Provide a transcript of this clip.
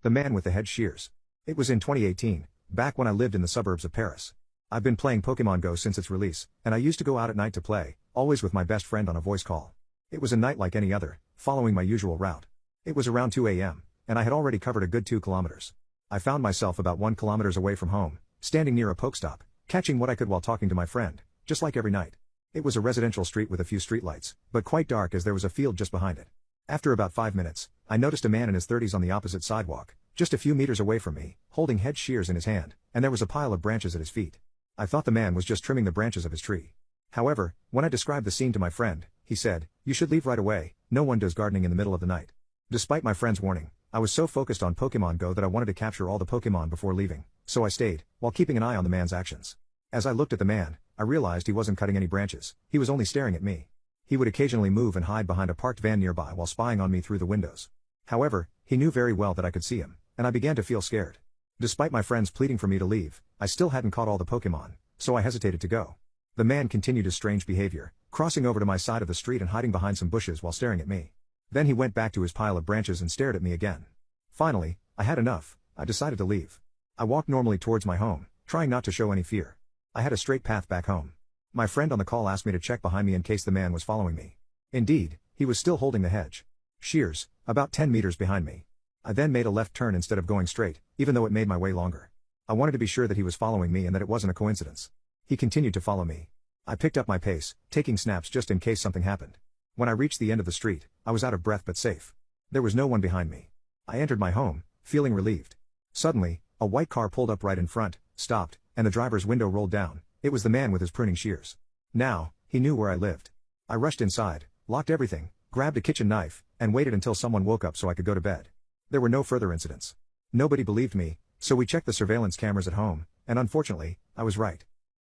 The man with the hedge shears. It was in 2018, back when I lived in the suburbs of Paris. I've been playing Pokemon Go since its release, and I used to go out at night to play, always with my best friend on a voice call. It was a night like any other, following my usual route. It was around 2 a.m., and I had already covered a good 2 kilometers. I found myself about 1 kilometers away from home, standing near a Pokestop, catching what I could while talking to my friend, just like every night. It was a residential street with a few streetlights, but quite dark as there was a field just behind it. After about 5 minutes, I noticed a man in his 30s on the opposite sidewalk, just a few meters away from me, holding hedge shears in his hand, and there was a pile of branches at his feet. I thought the man was just trimming the branches of his tree. However, when I described the scene to my friend, he said, "You should leave right away, no one does gardening in the middle of the night." Despite my friend's warning, I was so focused on Pokemon Go that I wanted to capture all the Pokemon before leaving, so I stayed, while keeping an eye on the man's actions. As I looked at the man, I realized he wasn't cutting any branches, he was only staring at me. He would occasionally move and hide behind a parked van nearby while spying on me through the windows. However, he knew very well that I could see him, and I began to feel scared. Despite my friends pleading for me to leave, I still hadn't caught all the Pokemon, so I hesitated to go. The man continued his strange behavior, crossing over to my side of the street and hiding behind some bushes while staring at me. Then he went back to his pile of branches and stared at me again. Finally, I had enough, I decided to leave. I walked normally towards my home, trying not to show any fear. I had a straight path back home. My friend on the call asked me to check behind me in case the man was following me. Indeed, he was still holding the hedge shears, about 10 meters behind me. I then made a left turn instead of going straight, even though it made my way longer. I wanted to be sure that he was following me and that it wasn't a coincidence. He continued to follow me. I picked up my pace, taking snaps just in case something happened. When I reached the end of the street, I was out of breath but safe. There was no one behind me. I entered my home, feeling relieved. Suddenly, a white car pulled up right in front, stopped, and the driver's window rolled down. It was the man with his pruning shears. Now, he knew where I lived. I rushed inside, locked everything, grabbed a kitchen knife, and waited until someone woke up so I could go to bed. There were no further incidents. Nobody believed me, so we checked the surveillance cameras at home, and unfortunately, I was right.